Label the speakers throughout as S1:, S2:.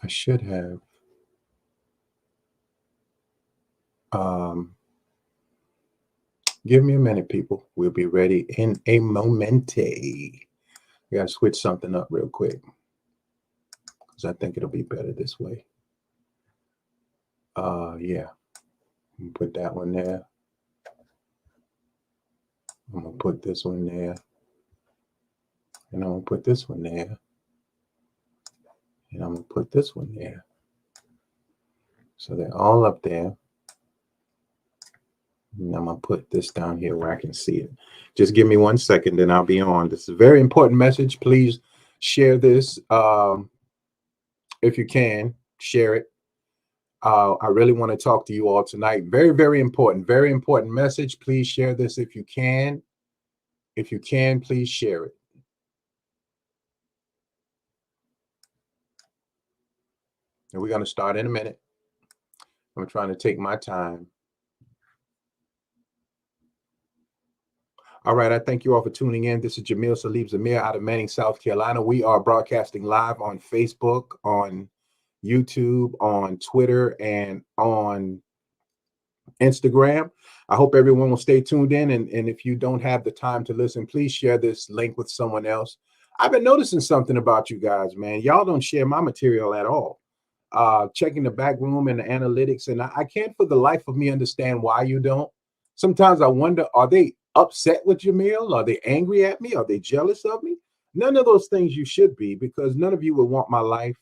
S1: should have. Give me a minute, people. We'll be ready in a momente. We got to switch something up real quick because I think it'll be better this way. Yeah. Put that one there. I'm going to put this one there. And I'm going to put this one there. And I'm going to put this one there. So they're all up there. And I'm going to put this down here where I can see it. Just give me 1 second, then I'll be on. This is a very important message. Please share this. If you can, share it. I really want to talk to you all tonight. Very, very important message. Please share this if you can. If you can, please share it. And we're going to start in a minute. I'm trying to take my time. All right, I thank you all for tuning in. This is Jamil Salib Zamir out of Manning, South Carolina. We are broadcasting live on Facebook, on YouTube, on Twitter, and on Instagram. I hope everyone will stay tuned in. And if you don't have the time to listen, please share this link with someone else. I've been noticing something about you guys, man. Y'all don't share my material at all. Checking the back room and the analytics, and I can't for the life of me understand why you don't. Sometimes I wonder, are they upset with Jamil? Are they angry at me? Are they jealous of me? None of those things you should be, because none of you would want my life.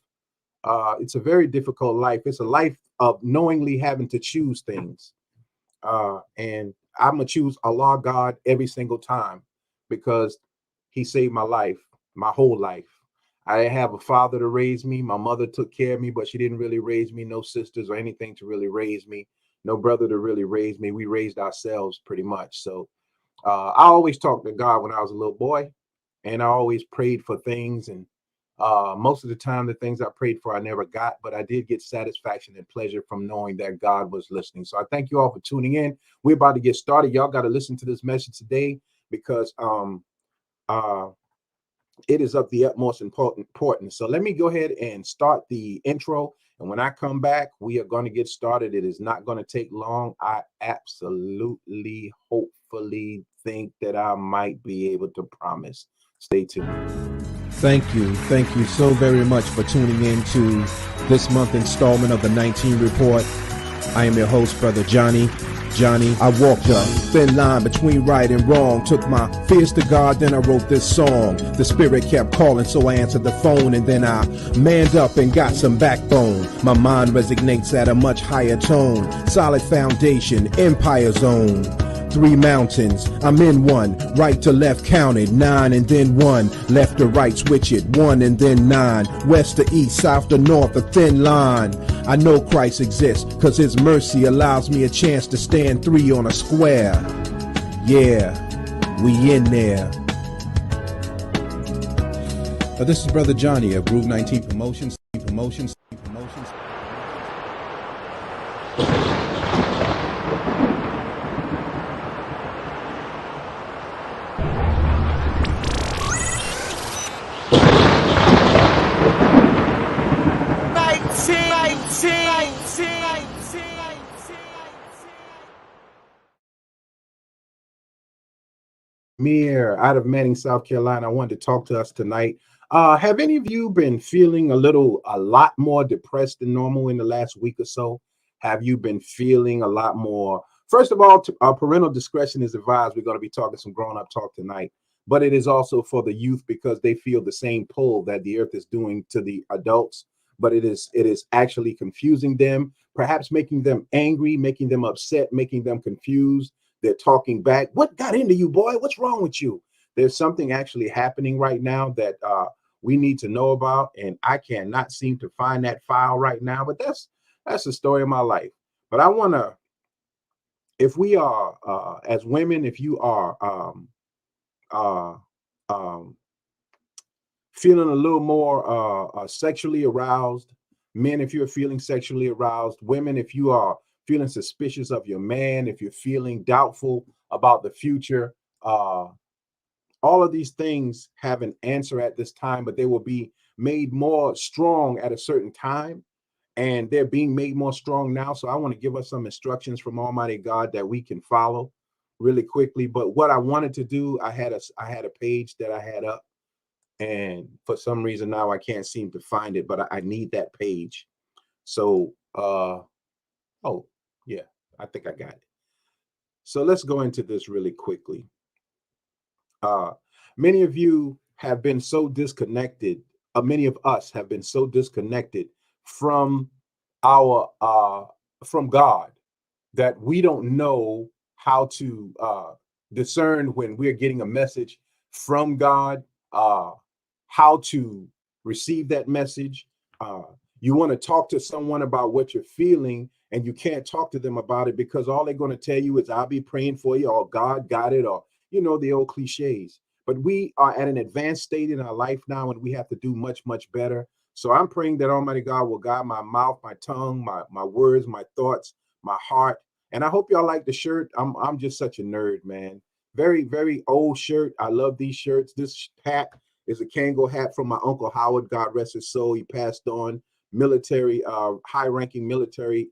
S1: It's a very difficult life. It's a life of knowingly having to choose things. And I'm going to choose Allah, God, every single time, because he saved my life, my whole life. I didn't have a father to raise me. My mother took care of me, but she didn't really raise me. No sisters or anything to really raise me. No brother to really raise me. We raised ourselves pretty much. So I always talked to God when I was a little boy, and I always prayed for things. And most of the time, the things I prayed for, I never got, but I did get satisfaction and pleasure from knowing that God was listening. So I thank you all for tuning in. We're about to get started. Y'all got to listen to this message today, because it is of the utmost importance. So let me go ahead and start the intro. And when I come back, we are going to get started. It is not going to take long. I absolutely, hopefully think that I might be able to promise. Stay tuned.
S2: Thank you so very much for tuning in to this month installment of the 19 Report. I am your host, Brother Johnny. I walked a thin line between right and wrong, took my fears to God, then I wrote this song. The spirit kept calling, so I answered the phone, and then I manned up and got some backbone. My mind resonates at a much higher tone, solid foundation, empire zone. 3 mountains, I'm in one, right to left counted, 9 and then 1, left to right switch it, 1 and then 9, west to east, south to north, a thin line. I know Christ exists, cause his mercy allows me a chance to stand 3 on a square. Yeah, we in there. This is Brother Johnny of Groove 19 Promotions.
S1: Mir out of Manning, South Carolina. I wanted to talk to us tonight. Have any of you been feeling a lot more depressed than normal in the last week or so? Have you been feeling a lot more? First of all, parental discretion is advised. We're going to be talking some grown-up talk tonight, but it is also for the youth, because they feel the same pull that the earth is doing to the adults, but it is actually confusing them, perhaps making them angry, making them upset, making them confused. They're talking back. What got into you, boy? What's wrong with you? There's something actually happening right now that we need to know about, and I cannot seem to find that file right now, but that's the story of my life. But I want to, if we are, as women, if you are feeling a little more sexually aroused, men, if you're feeling sexually aroused, women, if you are feeling suspicious of your man, if you're feeling doubtful about the future, all of these things have an answer at this time, but they will be made more strong at a certain time, and they're being made more strong now. So I want to give us some instructions from Almighty God that we can follow really quickly. But what I wanted to do, I had a page that I had up, and for some reason now I can't seem to find it, but I need that page. So oh yeah, I think I got it. So let's go into this really quickly. Many of you have been so disconnected. Many of us have been so disconnected from our from God that we don't know how to discern when we're getting a message from God, how to receive that message. You want to talk to someone about what you're feeling, and you can't talk to them about it because all they're going to tell you is, I'll be praying for you, or God got it, or, you know, the old cliches. But we are at an advanced state in our life now, and we have to do much, much better. So I'm praying that Almighty God will guide my mouth, my tongue, my words, my thoughts, my heart. And I hope y'all like the shirt. I'm just such a nerd, man. Very, very old shirt. I love these shirts. This hat is a Kango hat from my Uncle Howard. God rest his soul. He passed on. Military, high-ranking military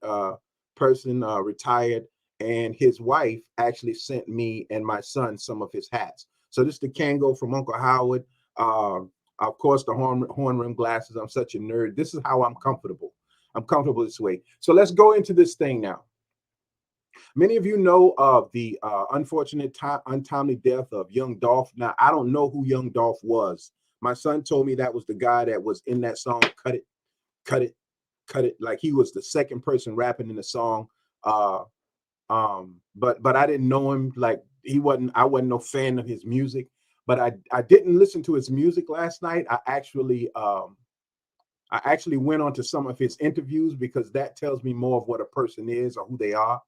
S1: person, retired. And his wife actually sent me and my son some of his hats. So this is the Kango from Uncle Howard. Of course, the horn rim glasses. I'm such a nerd. This is how I'm comfortable. I'm comfortable this way. So let's go into this thing now. Many of you know of the unfortunate untimely death of Young Dolph. Now, I don't know who Young Dolph was. My son told me that was the guy that was in that song, Cut It, Cut It, Cut It. Like he was the second person rapping in the song. But I didn't know him. Like I wasn't no fan of his music. But I didn't listen to his music last night. I actually went on to some of his interviews because that tells me more of what a person is or who they are.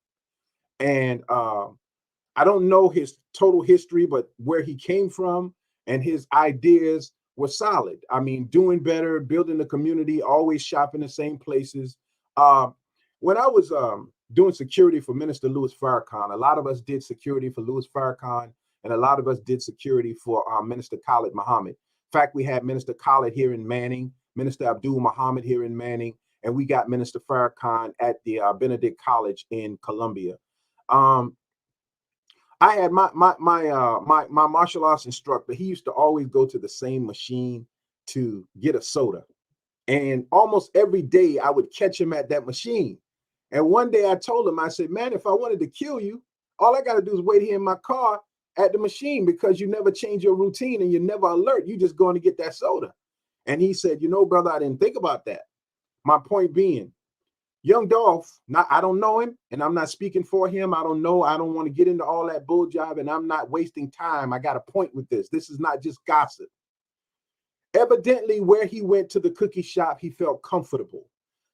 S1: And I don't know his total history, but where he came from and his ideas were solid. I mean, doing better, building the community, always shopping the same places. When I was doing security for Minister Louis Farrakhan, a lot of us did security for Louis Farrakhan, and a lot of us did security for Minister Khalid Muhammad. In fact, we had Minister Khalid here in Manning, Minister Abdul Muhammad here in Manning, and we got Minister Farrakhan at the Benedict College in Columbia. I had my martial arts instructor. He used to always go to the same machine to get a soda, and almost every day I would catch him at that machine. And one day I told him, I said, man, if I wanted to kill you, all I got to do is wait here in my car at the machine, because you never change your routine and you're never alert. You just going to get that soda. And he said, you know, brother, I didn't think about that. My point being, Young Dolph, I don't know him, and I'm not speaking for him. I don't know. I don't want to get into all that bull job, and I'm not wasting time. I got a point with this. This is not just gossip. Evidently, where he went to the cookie shop, he felt comfortable.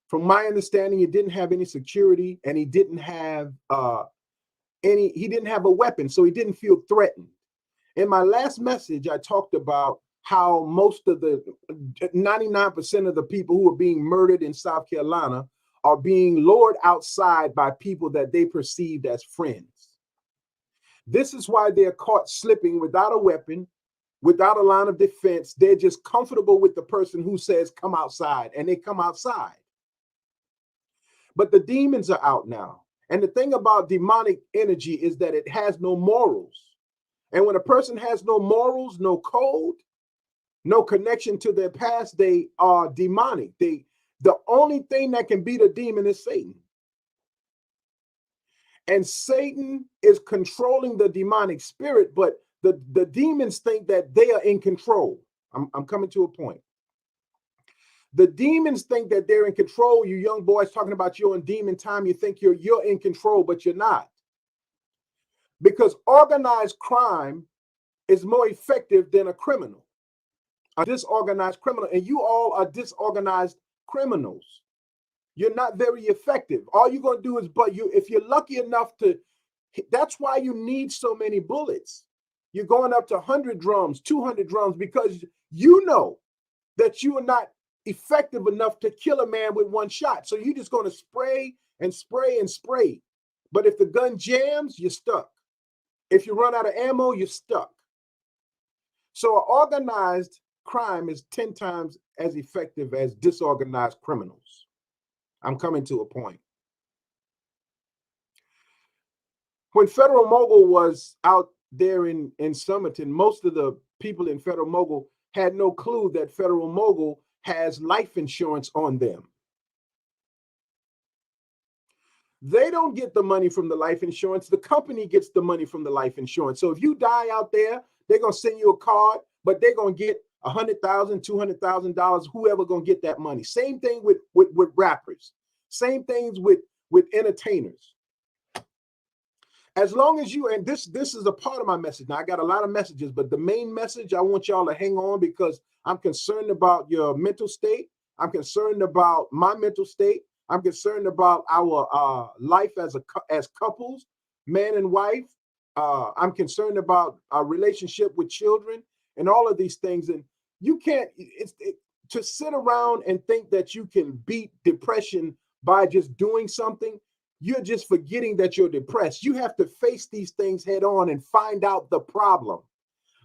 S1: From my understanding, he didn't have any security, and he didn't have he didn't have a weapon, so he didn't feel threatened. In my last message, I talked about how most of the 99% of the people who are being murdered in South Carolina are being lured outside by people that they perceived as friends. This is why they're caught slipping without a weapon, without a line of defense. They're just comfortable with the person who says, come outside, and they come outside. But the demons are out now. And the thing about demonic energy is that it has no morals. And when a person has no morals, no code, no connection to their past, they are demonic. The only thing that can beat a demon is Satan. And Satan is controlling the demonic spirit, but the demons think that they are in control. I'm coming to a point. The demons think that they're in control. You young boys talking about you're in demon time, you think you're in control, but you're not. Because organized crime is more effective than a criminal, a disorganized criminal, and you all are disorganized criminals. You're not very effective. All you're going to do is, if you're lucky enough to, that's why you need so many bullets. You're going up to 100 drums, 200 drums, because you know that you are not effective enough to kill a man with one shot. So you're just going to spray and spray and spray. But if the gun jams, you're stuck. If you run out of ammo, you're stuck. So an organized crime is 10 times as effective as disorganized criminals. I'm coming to a point. When Federal Mogul was out there in Somerton, most of the people in Federal Mogul had no clue that Federal Mogul has life insurance on them. They don't get the money from the life insurance. The company gets the money from the life insurance. So if you die out there, they're going to send you a card, but they're going to get $100,000, $200,000, whoever going to get that money. Same thing with rappers. Same things with entertainers. As long as you, and this is a part of my message. Now, I got a lot of messages, but the main message, I want y'all to hang on because I'm concerned about your mental state. I'm concerned about my mental state. I'm concerned about our life as couples, man and wife. I'm concerned about our relationship with children and all of these things. And you can't, to sit around and think that you can beat depression by just doing something. You're just forgetting that you're depressed. You have to face these things head on and find out the problem.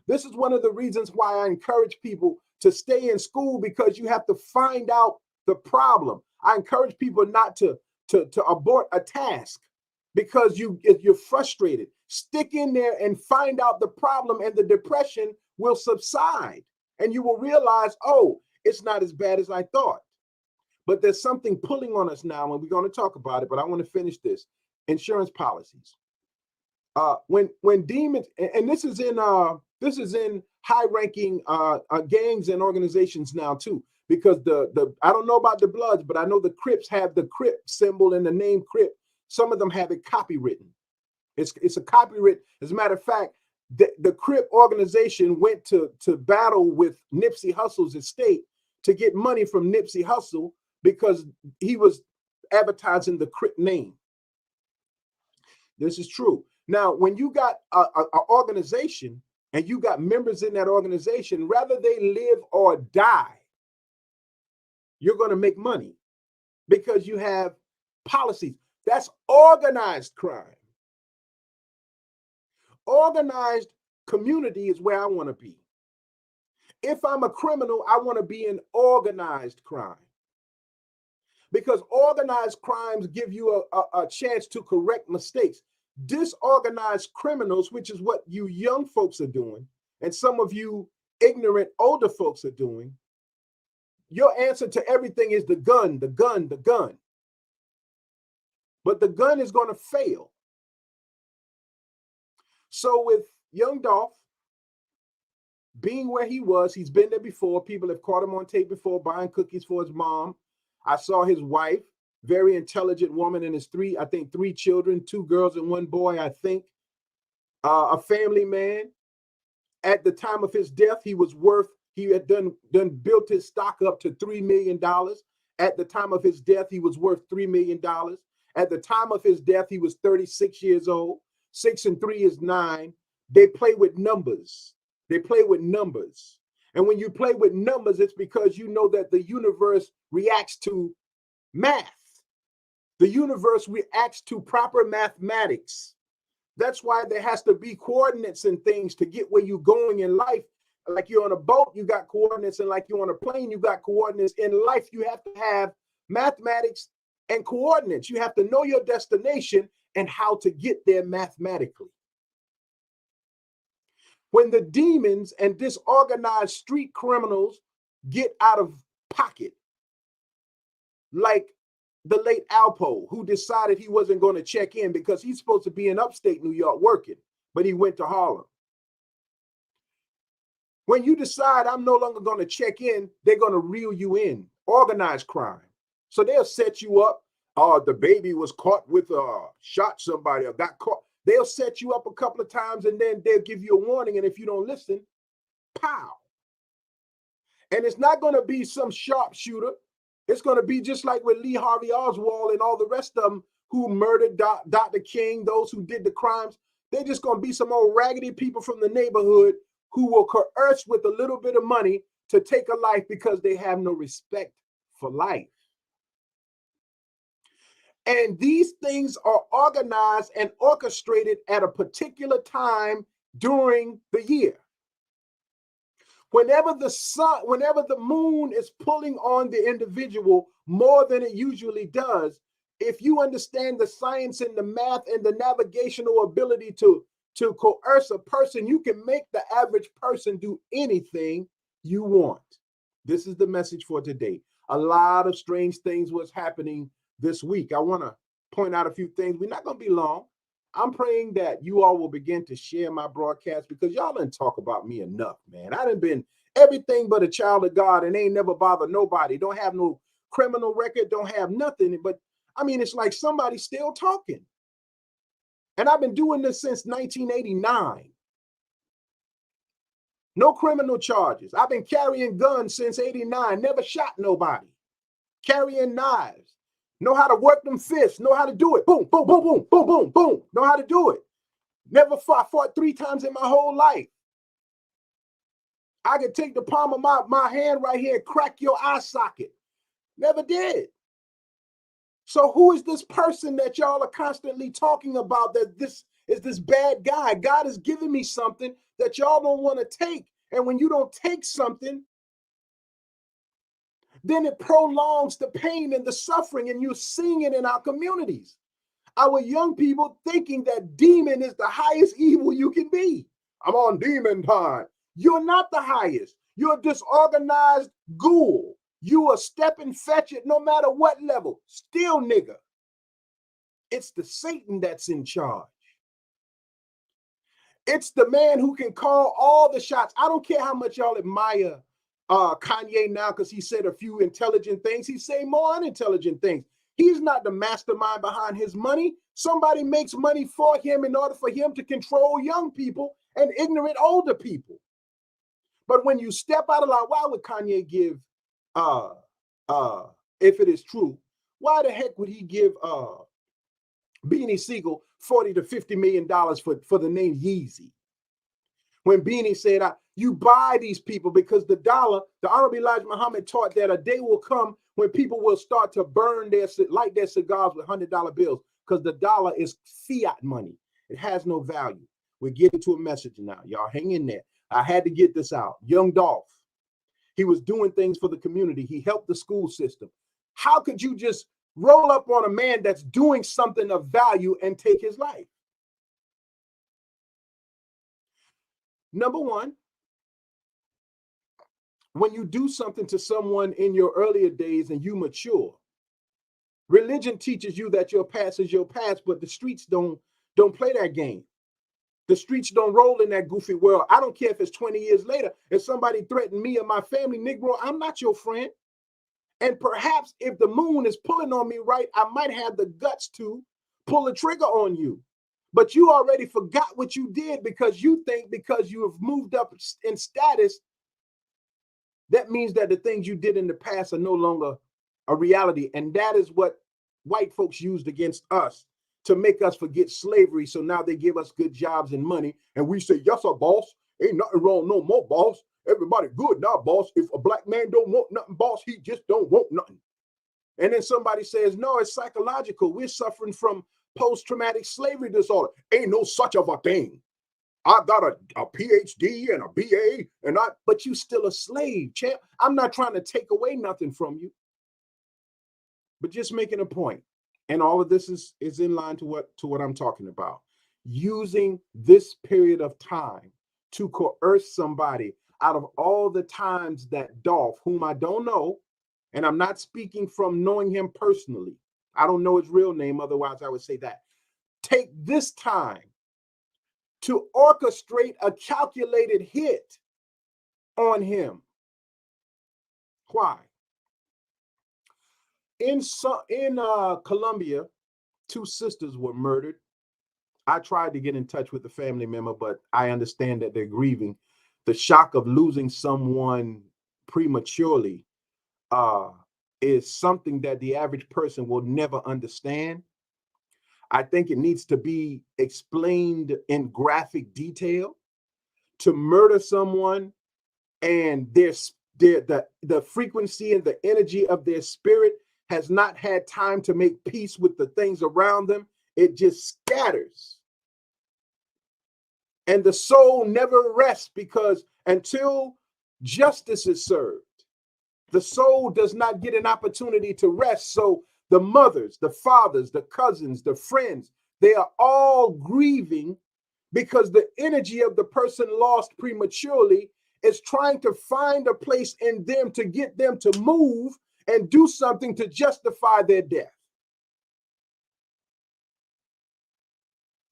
S1: This is one of the reasons why I encourage people to stay in school, because you have to find out the problem. I encourage people not to abort a task because you're frustrated. Stick in there and find out the problem, and the depression will subside. And you will realize, oh, it's not as bad as I thought. But there's something pulling on us now, and we're going to talk about it. But I want to finish this. Insurance policies. When demons, and this is in high-ranking gangs and organizations now too, because the I don't know about the Bloods, but I know the Crips have the Crip symbol and the name Crip. Some of them have it copywritten. It's a copyright. As a matter of fact, the Crip organization went to battle with Nipsey Hussle's estate to get money from Nipsey Hussle because he was advertising the Crip name. This is true. Now, when you got an organization and you got members in that organization, rather they live or die, you're going to make money because you have policies. That's organized crime. Organized community is where I want to be. If I'm a criminal, I want to be in organized crime, because organized crimes give you a chance to correct mistakes. Disorganized criminals, which is what you young folks are doing, and some of you ignorant older folks are doing, your answer to everything is the gun, the gun, the gun. But the gun is going to fail. So with young Dolph being where he was, he's been there before. People have caught him on tape before buying cookies for his mom. I saw his wife, very intelligent woman, and his three children, 2 girls and 1 boy, I think. A family man. At the time of his death, he had done built his stock up to $3 million. At the time of his death, he was worth $3 million. At the time of his death, he was 36 years old. 6 and 3 is 9. They play with numbers. They play with numbers. And when you play with numbers, it's because you know that the universe reacts to math. The universe reacts to proper mathematics. That's why there has to be coordinates and things to get where you're going in life. Like you're on a boat, you got coordinates, and like you're on a plane, you got coordinates. In life, you have to have mathematics and coordinates. You have to know your destination and how to get there mathematically. When the demons and disorganized street criminals get out of pocket, like the late Alpo, who decided he wasn't going to check in because he's supposed to be in upstate New York working, but he went to Harlem. When you decide I'm no longer going to check in, they're going to reel you in. Organized crime. So they'll set you up. Oh, the baby was caught with shot somebody or got caught. They'll set you up a couple of times and then they'll give you a warning. And if you don't listen, pow. And it's not going to be some sharpshooter. It's going to be just like with Lee Harvey Oswald and all the rest of them who murdered Dr. King, those who did the crimes. They're just going to be some old raggedy people from the neighborhood who will coerce with a little bit of money to take a life because they have no respect for life. And these things are organized and orchestrated at a particular time during the year. Whenever the moon is pulling on the individual more than it usually does, if you understand the science and the math and the navigational ability to coerce a person, you can make the average person do anything you want. This is the message for today. A lot of strange things was happening this week. I want to point out a few things. We're not going to be long. I'm praying that you all will begin to share my broadcast because y'all didn't talk about me enough, man. I done been everything but a child of God and ain't never bothered nobody. Don't have no criminal record, don't have nothing. But I mean, it's like somebody's still talking. And I've been doing this since 1989. No criminal charges. I've been carrying guns since 89. Never shot nobody. Carrying knives. Know how to work them fists. Know how to do it. Boom, boom, boom, boom, boom, boom, boom. Know how to do it. Never fought 3 times in my whole life. I could take the palm of my hand right here and crack your eye socket. Never did. So who is this person that y'all are constantly talking about that this is this bad guy? God has given me something that y'all don't want to take. And when you don't take something, then it prolongs the pain and the suffering, and you're seeing it in our communities. Our young people thinking that demon is the highest evil you can be. I'm on demon time. You're not the highest. You're a disorganized ghoul. You are step and fetch it no matter what level. Still nigga. It's the Satan that's in charge. It's the man who can call all the shots. I don't care how much y'all admire Kanye now because he said a few intelligent things. He's saying more unintelligent things. He's not the mastermind behind his money. Somebody makes money for him in order for him to control young people and ignorant older people. But when you step out of line, why would Kanye give, if it is true, why the heck would he give Beanie Siegel $40 to $50 million for the name Yeezy? When Beanie said, you buy these people because the dollar, the Honorable Elijah Muhammad taught that a day will come when people will start to light their cigars with $100 bills because the dollar is fiat money. It has no value. We're getting to a message now. Y'all hang in there. I had to get this out. Young Dolph, he was doing things for the community. He helped the school system. How could you just roll up on a man that's doing something of value and take his life? Number one, when you do something to someone in your earlier days and you mature, religion teaches you that your past is your past, but the streets don't play that game. The streets don't roll in that goofy world. I don't care if it's 20 years later. If somebody threatened me or my family, Negro, I'm not your friend. And perhaps if the moon is pulling on me right, I might have the guts to pull the trigger on you. But you already forgot what you did because you think because you have moved up in status, that means that the things you did in the past are no longer a reality. And that is what white folks used against us to make us forget slavery. So now they give us good jobs and money. And we say, yes, sir, boss. Ain't nothing wrong no more, boss. Everybody good now, boss. If a black man don't want nothing, boss, he just don't want nothing. And then somebody says, no, it's psychological. We're suffering from post-traumatic slavery disorder. Ain't no such of a thing. I got a PhD and a BA, but you still a slave, champ. I'm not trying to take away nothing from you, but just making a point. And all of this is in line to what I'm talking about. Using this period of time to coerce somebody out of all the times that Dolph, whom I don't know, and I'm not speaking from knowing him personally. I don't know his real name, otherwise I would say that. Take this time to orchestrate a calculated hit on him. Why? In Colombia, 2 sisters were murdered. I tried to get in touch with the family member, but I understand that they're grieving. The shock of losing someone prematurely is something that the average person will never understand. I think it needs to be explained in graphic detail. To murder someone and the frequency and the energy of their spirit has not had time to make peace with the things around them. It just scatters. And the soul never rests because until Justice is served. The soul does not get an opportunity to rest. So the mothers, the fathers, the cousins, the friends, they are all grieving because the energy of the person lost prematurely is trying to find a place in them to get them to move and do something to justify their death.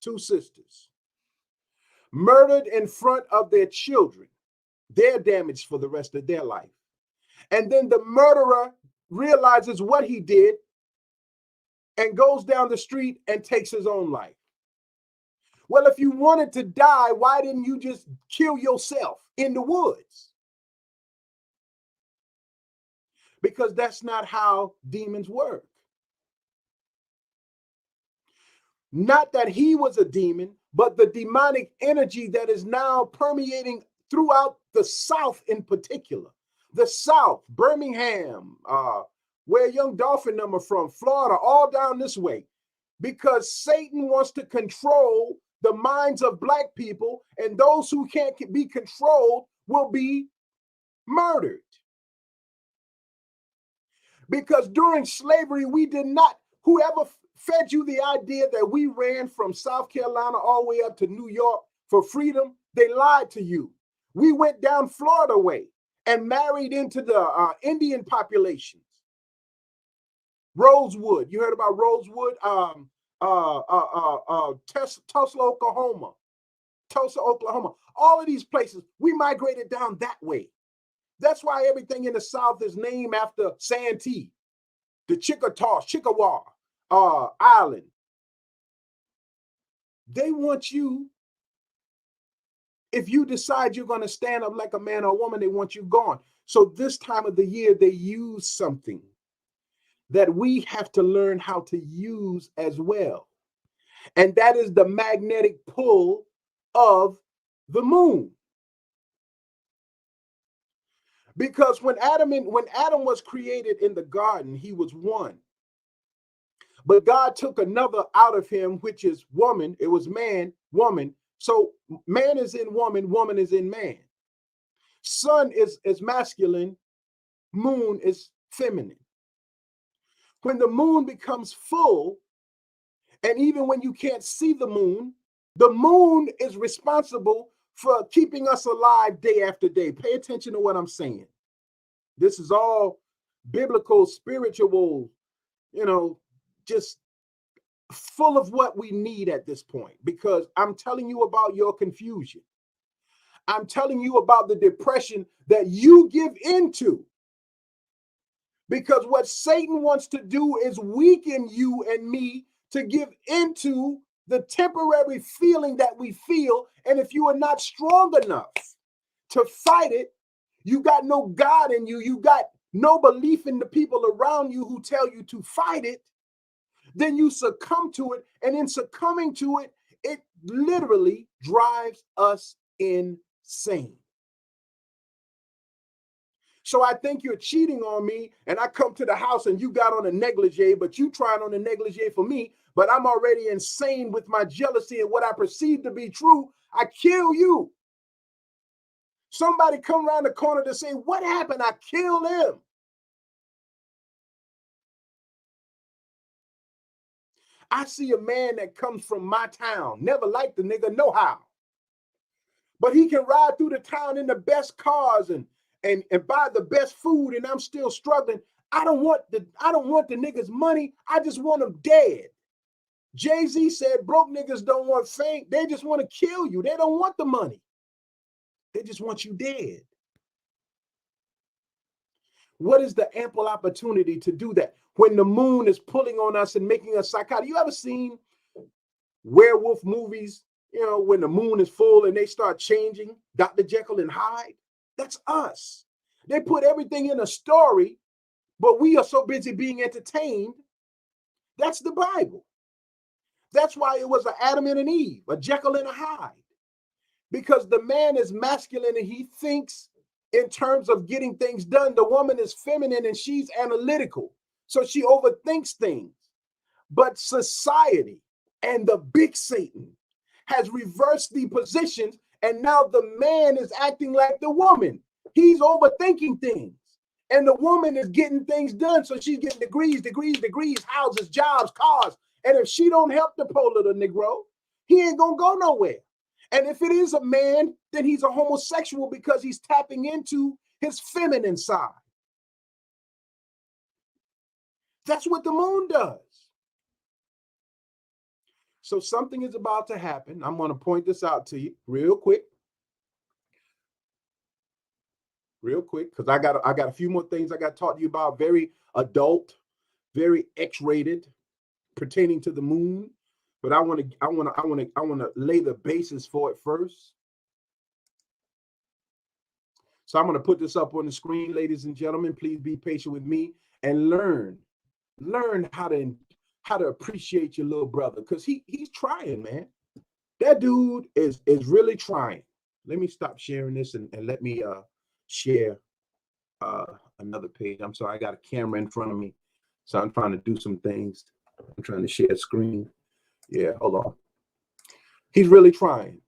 S1: Two sisters murdered in front of their children. They're damaged for the rest of their life. And then the murderer realizes what he did and goes down the street and takes his own life. Well, if you wanted to die, why didn't you just kill yourself in the woods? Because that's not how demons work. Not that he was a demon, but the demonic energy that is now permeating throughout the South in particular. The South, Birmingham, where Young Dolphin number from, Florida, all down this way. Because Satan wants to control the minds of Black people, and those who can't be controlled will be murdered. Because during slavery, we did not, whoever fed you the idea that we ran from South Carolina all the way up to New York for freedom, they lied to you. We went down Florida way and married into the Indian populations. Rosewood, you heard about Rosewood? Tulsa, Oklahoma. All of these places, we migrated down that way. That's why everything in the South is named after Santee, the Chickasaw Island. They want you, if you decide you're going to stand up like a man or a woman, they want you gone. So this time of the year, they use something that we have to learn how to use as well. And that is the magnetic pull of the moon. Because when Adam was created in the garden, he was one. But God took another out of him, which is woman. It was man, woman. So man is in woman, woman is in man. Sun is masculine, moon is feminine. When the moon becomes full, and even when you can't see the moon is responsible for keeping us alive day after day. Pay attention to what I'm saying. This is all biblical, spiritual, just full of what we need at this point, because I'm telling you about your confusion. I'm telling you about the depression that you give into. Because what Satan wants to do is weaken you and me to give into the temporary feeling that we feel. And if you are not strong enough to fight it, you got no God in you, you got no belief in the people around you who tell you to fight it, then you succumb to it. And in succumbing to it, it literally drives us insane. So I think you're cheating on me, and I come to the house and you got on a negligee, but you trying on a negligee for me, but I'm already insane with my jealousy and what I perceive to be true. I kill you. Somebody come around the corner to say, what happened? I killed him. I see a man that comes from my town, never liked the nigga, no how. But he can ride through the town in the best cars and buy the best food, and I'm still struggling. I don't want the niggas' money. I just want them dead. Jay-Z said broke niggas don't want fame. They just want to kill you. They don't want the money. They just want you dead. What is the ample opportunity to do that when the moon is pulling on us and making us psychotic? You ever seen werewolf movies, when the moon is full and they start changing, Dr. Jekyll and Hyde? That's us. They put everything in a story, but we are so busy being entertained. That's the Bible. That's why it was an Adam and an Eve, a Jekyll and a Hyde. Because the man is masculine and he thinks in terms of getting things done. The woman is feminine and she's analytical. So she overthinks things. But society and the big Satan has reversed the positions, and now the man is acting like the woman. He's overthinking things. And the woman is getting things done. So she's getting degrees, houses, jobs, cars. And if she don't help the poor little Negro, he ain't going to go nowhere. And if it is a man, then he's a homosexual because he's tapping into his feminine side. That's what the moon does. So something is about to happen. I'm going to point this out to you real quick, because I got a few more things I got to talk to you about. Very adult, very X-rated, pertaining to the moon. But I want to lay the basis for it first. So I'm going to put this up on the screen, ladies and gentlemen. Please be patient with me and learn how to appreciate your little brother, because he's trying, man. That dude is really trying. Let me stop sharing this and let me share another page. I'm sorry, I got a camera in front of me, so I'm trying to do some things. I'm trying to share screen. Yeah, hold on. He's really trying.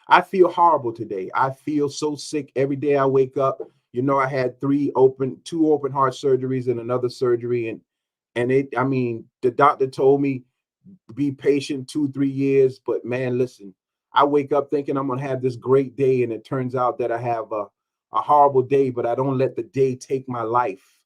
S1: I feel horrible today. I feel so sick every day I wake up. You know, I had two open heart surgeries and another surgery, and the doctor told me be patient 2-3 years. But man, listen, I wake up thinking I'm gonna have this great day, and it turns out that I have a horrible day, but I don't let the day take my life.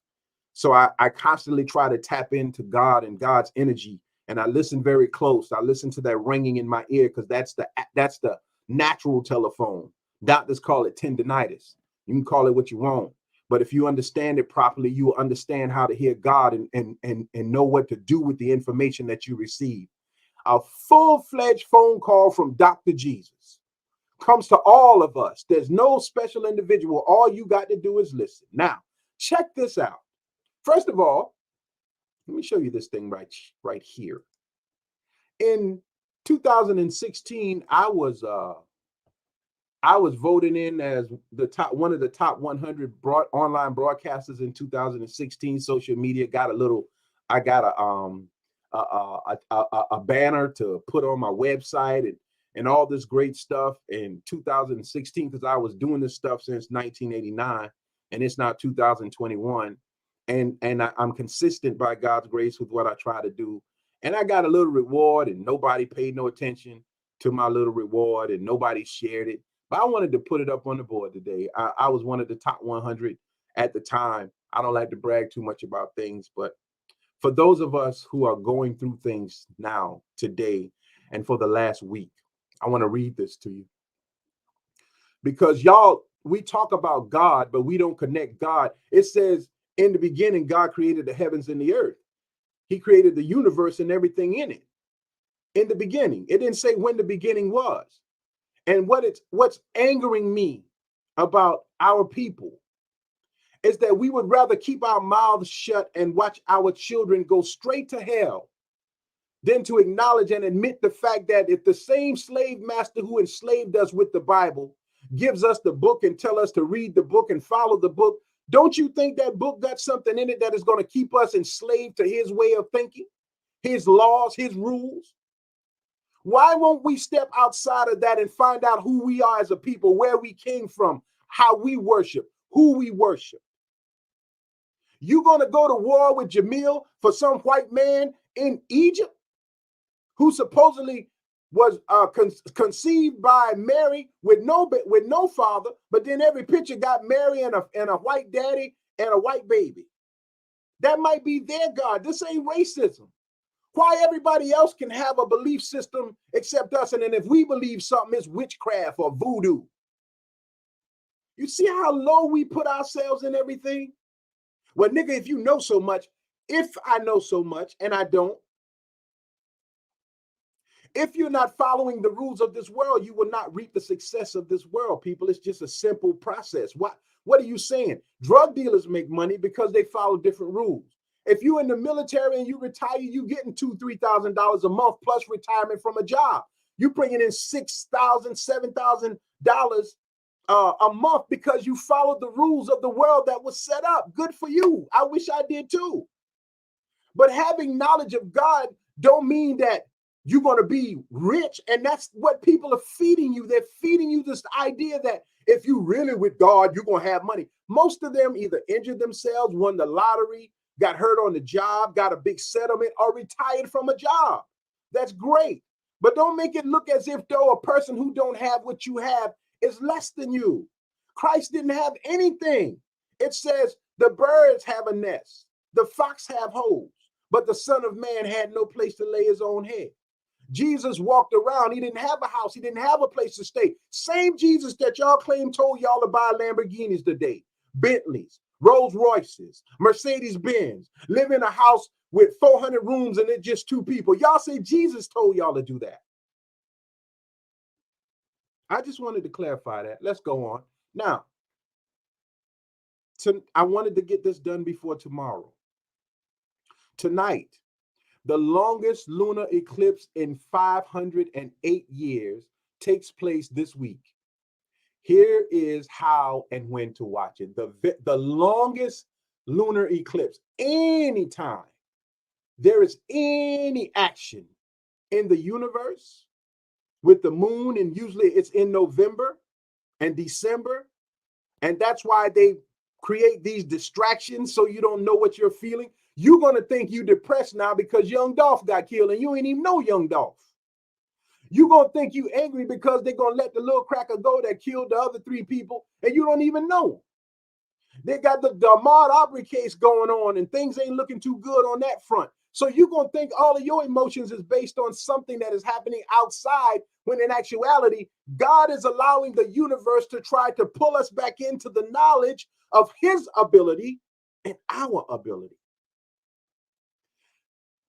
S1: So I constantly try to tap into God and God's energy, and I listen very close. I listen to that ringing in my ear, because that's the natural telephone. Doctors call it tendinitis. You can call it what you want, but if you understand it properly, you will understand how to hear God and know what to do with the information that you receive. A full-fledged phone call from Dr. Jesus comes to all of us. There's no special individual. All you got to do is listen. Now, check this out. First of all, let me show you this thing right here. In 2016, I was voted in as one of the top 100 online broadcasters in 2016. Social media got I got a banner to put on my website and all this great stuff in 2016, because I was doing this stuff since 1989, and it's now 2021. And I'm consistent by God's grace with what I try to do. And I got a little reward, and nobody paid no attention to my little reward, and nobody shared it. But I wanted to put it up on the board today. I was one of the top 100 at the time. I don't like to brag too much about things, but for those of us who are going through things now, today, and for the last week, I want to read this to you. Because y'all, we talk about God, but we don't connect God. It says, in the beginning, God created the heavens and the earth. He created the universe and everything in it. In the beginning. It didn't say when the beginning was. And what's angering me about our people is that we would rather keep our mouths shut and watch our children go straight to hell than to acknowledge and admit the fact that if the same slave master who enslaved us with the Bible gives us the book and tell us to read the book and follow the book, don't you think that book got something in it that is going to keep us enslaved to his way of thinking, his laws, his rules? Why won't we step outside of that and find out who we are as a people, where we came from, how we worship, who we worship? You going to go to war with Jamil for some white man in Egypt who supposedly was conceived by Mary with no father, but then every picture got Mary and a white daddy and a white baby? That might be their God. This ain't racism. Why everybody else can have a belief system except us, and then if we believe something, it's witchcraft or voodoo. You see how low we put ourselves in everything? Well, nigga, if you know so much, if I know so much and I don't, if you're not following the rules of this world, you will not reap the success of this world, people. It's just a simple process. What are you saying? Drug dealers make money because they follow different rules. If you're in the military and you retire, you getting $2,000-$3,000 a month plus retirement from a job. You bringing in $6,000-$7,000 a month because you followed the rules of the world that was set up. Good for you. I wish I did too. But having knowledge of God don't mean that you're going to be rich. And that's what people are feeding you. They're feeding you this idea that If you really with God, you're going to have money. Most of them either injured themselves, won the lottery, got hurt on the job, got a big settlement, or retired from a job. That's great. But don't make it look as if though a person who don't have what you have is less than you. Christ didn't have anything. It says the birds have a nest, the fox have holes, but the Son of Man had no place to lay his own head. Jesus walked around. He didn't have a house. He didn't have a place to stay. Same Jesus that y'all claim told y'all to buy Lamborghinis today, Bentleys, Rolls Royces, Mercedes Benz, live in a house with 400 rooms and it's just 2 people. Y'all say Jesus told y'all to do that. I just wanted to clarify that. Let's go on. Now, I wanted to get this done before tomorrow. Tonight, the longest lunar eclipse in 508 years takes place this week. Here is how and when to watch it. The longest lunar eclipse, anytime there is any action in the universe with the moon, and usually it's in November and December, and that's why they create these distractions so you don't know what you're feeling. You're going to think you're depressed now because young Dolph got killed and you ain't even know young Dolph. You're going to think you angry because they're going to let the little cracker go that killed the other 3 people and you don't even know. They got the Ahmaud Arbery case going on and things ain't looking too good on that front. So you're going to think all of your emotions is based on something that is happening outside, when in actuality, God is allowing the universe to try to pull us back into the knowledge of his ability and our ability.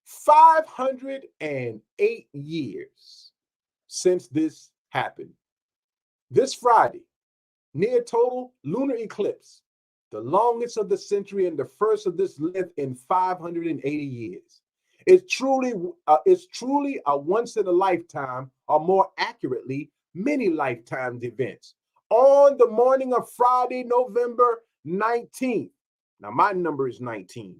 S1: 508 years since this happened. This Friday, near total lunar eclipse, the longest of the century and the first of this length in 580 years. It's truly a once in a lifetime, or more accurately, many lifetime events. On the morning of Friday, November 19th. Now my number is 19.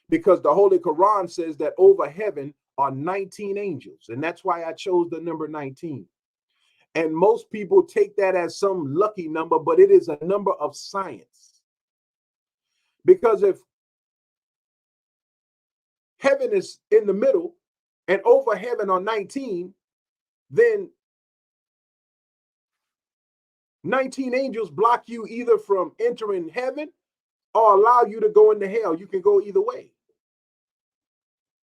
S1: Because the Holy Quran says that over heaven are 19 angels. And that's why I chose the number 19. And most people take that as some lucky number, but it is a number of science. Because if heaven is in the middle and over heaven are 19, then 19 angels block you either from entering heaven or allow you to go into hell. You can go either way.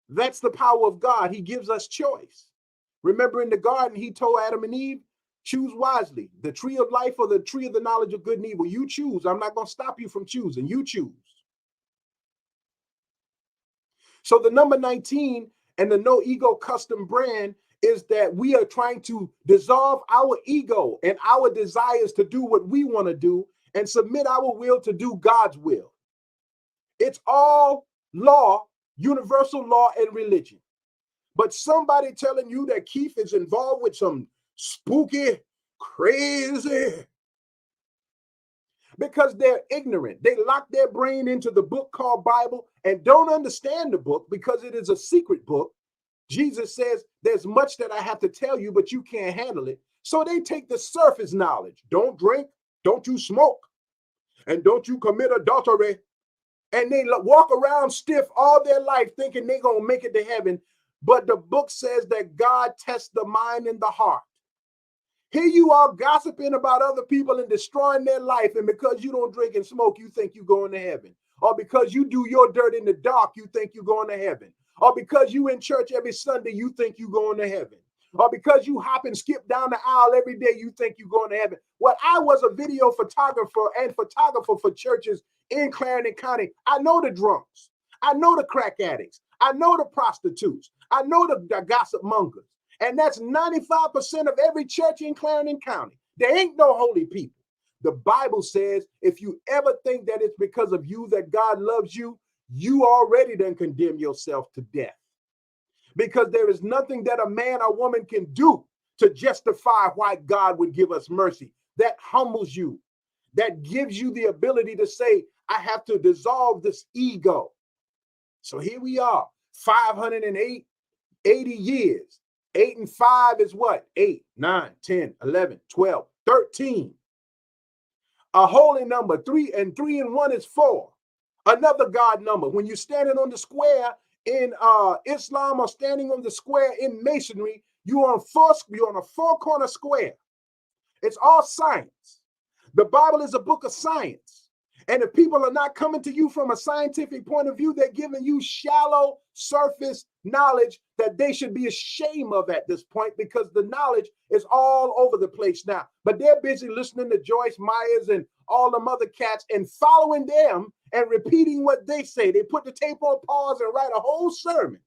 S1: That's the power of God. He gives us choice. Remember in the garden, he told Adam and Eve, choose wisely, the tree of life or the tree of the knowledge of good and evil. You choose. I'm not going to stop you from choosing. You choose. So the number 19 and the no ego custom brand is that we are trying to dissolve our ego and our desires to do what we want to do and submit our will to do God's will. It's all law, universal law and religion. But somebody telling you that Keith is involved with some spooky, crazy, because they're ignorant. They lock their brain into the book called Bible and don't understand the book because it is a secret book. Jesus says, there's much that I have to tell you, but you can't handle it. So they take the surface knowledge. Don't drink, don't you smoke, and don't you commit adultery. And they walk around stiff all their life thinking they're going to make it to heaven. But the book says that God tests the mind and the heart. Here you are gossiping about other people and destroying their life. And because you don't drink and smoke, you think you're going to heaven. Or because you do your dirt in the dark, you think you're going to heaven. Or because you in church every Sunday, you think you're going to heaven. Or because you hop and skip down the aisle every day, you think you're going to heaven. Well, I was a video photographer for churches in Clarendon County. I know the drunks. I know the crack addicts. I know the prostitutes. I know the gossip mongers. And that's 95% of every church in Clarendon County. There ain't no holy people. The Bible says if you ever think that it's because of you that God loves you, you already done condemn yourself to death. Because there is nothing that a man or woman can do to justify why God would give us mercy. That humbles you. That gives you the ability to say, I have to dissolve this ego. So here we are, 580 years. 8 and 5 is what? 8, 9, 10, 11, 12, 13. A holy number, 3 and 3 and 1 is 4. Another God number. When you're standing on the square in Islam or standing on the square in Masonry, you're on a four-corner square. It's all science. The Bible is a book of science. And if people are not coming to you from a scientific point of view, they're giving you shallow surface knowledge that they should be ashamed of at this point, because the knowledge is all over the place now. But they're busy listening to Joyce Myers and all them other cats and following them and repeating what they say. They put the tape on pause and write a whole sermon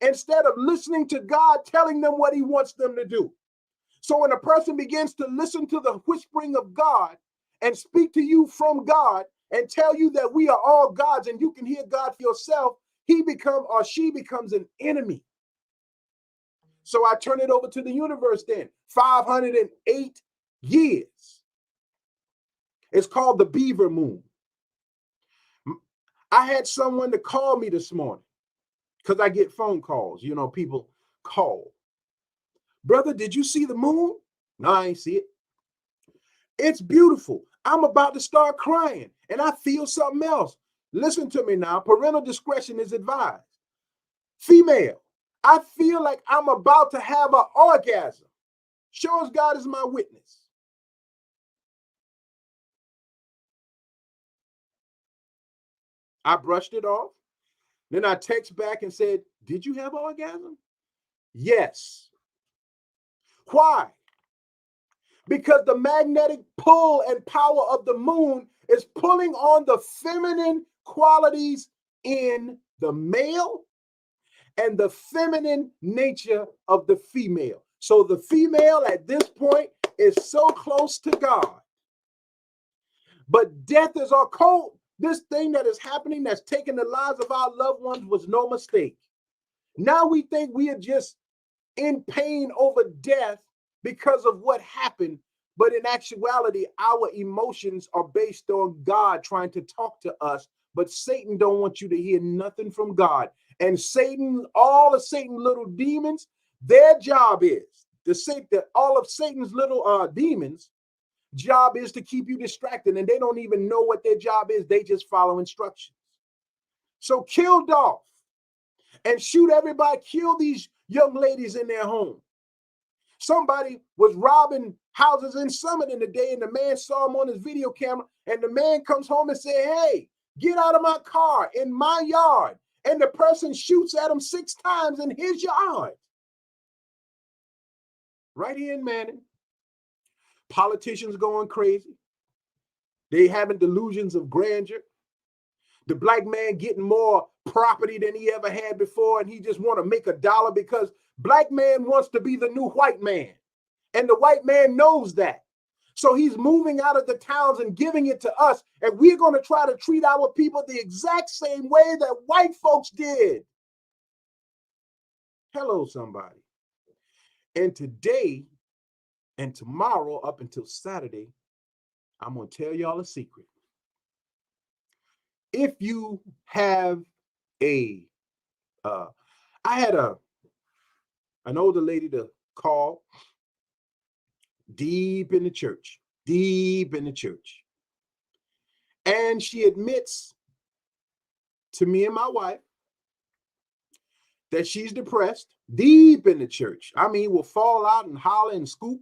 S1: instead of listening to God telling them what he wants them to do. So when a person begins to listen to the whispering of God and speak to you from God and tell you that we are all gods and you can hear God for yourself, she becomes an enemy. So I turn it over to the universe then. 508 years. It's called the Beaver Moon. I had someone to call me this morning because I get phone calls. You know, people call. Brother, did you see the moon? No, I ain't see it. It's beautiful. I'm about to start crying and I feel something else. Listen to me now. Parental discretion is advised. Female, I feel like I'm about to have an orgasm. Show us God is my witness. I brushed it off. Then I text back and said, did you have an orgasm? Yes. Why? Because the magnetic pull and power of the moon is pulling on the feminine qualities in the male and the feminine nature of the female. So the female at this point is so close to God. But death is our code. This thing that is happening that's taking the lives of our loved ones was no mistake. Now we think we are just in pain over death because of what happened. But in actuality, our emotions are based on God trying to talk to us. But Satan don't want you to hear nothing from God. And Satan, all of Satan's little demons, their job is to say that all of Satan's little demons' job is to keep you distracted. And they don't even know what their job is. They just follow instructions. So kill Dolph and shoot everybody. Kill these young ladies in their home. Somebody was robbing houses in Summit in the day, and the man saw him on his video camera, and the man comes home and said, hey, get out of my car in my yard. And the person shoots at him 6 times in his yard. Right here in Manning. Politicians going crazy. They having delusions of grandeur. The black man getting more property than he ever had before, and he just want to make a dollar because black man wants to be the new white man. And the white man knows that. So he's moving out of the towns and giving it to us. And we're going to try to treat our people the exact same way that white folks did. Hello, somebody. And today and tomorrow up until Saturday, I'm going to tell y'all a secret. If you have I had an older lady to call deep in the church. And she admits to me and my wife that she's depressed deep in the church. I mean, will fall out and holler and scoop.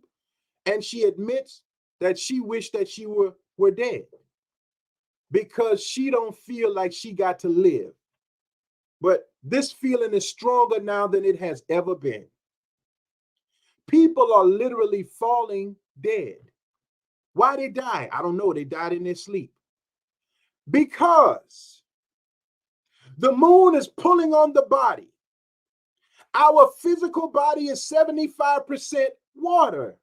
S1: And she admits that she wished that she were dead because she don't feel like she got to live. But this feeling is stronger now than it has ever been. People are literally falling dead. Why they die? I don't know. They died in their sleep. Because the moon is pulling on the body. Our physical body is 75% water.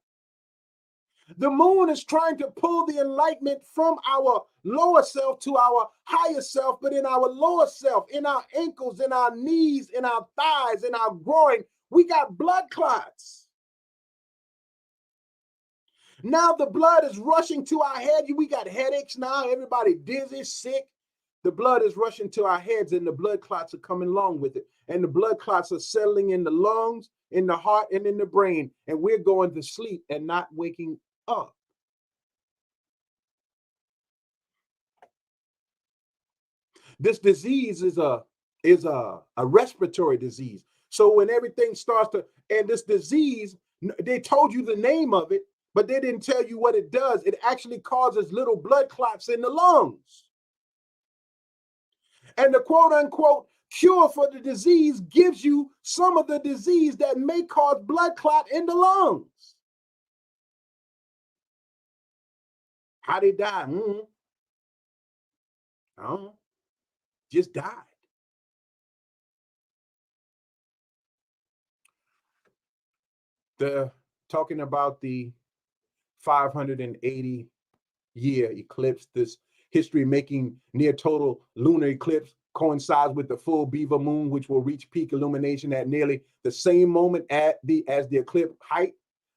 S1: The moon is trying to pull the enlightenment from our lower self to our higher self, but in our lower self, in our ankles, in our knees, in our thighs, in our groin, we got blood clots. Now the blood is rushing to our head. We got headaches now. Everybody dizzy, sick. The blood is rushing to our heads and the blood clots are coming along with it. And the blood clots are settling in the lungs, in the heart, and in the brain. And we're going to sleep and not waking up. This disease is a respiratory disease. So when everything starts to, and this disease, they told you the name of it, but they didn't tell you what it does. It actually causes little blood clots in the lungs. And the quote unquote cure for the disease gives you some of the disease that may cause blood clot in the lungs. How they die? Just died. They're talking about the 580-year eclipse, this history-making near total lunar eclipse coincides with the full beaver moon, which will reach peak illumination at nearly the same moment as the eclipse height.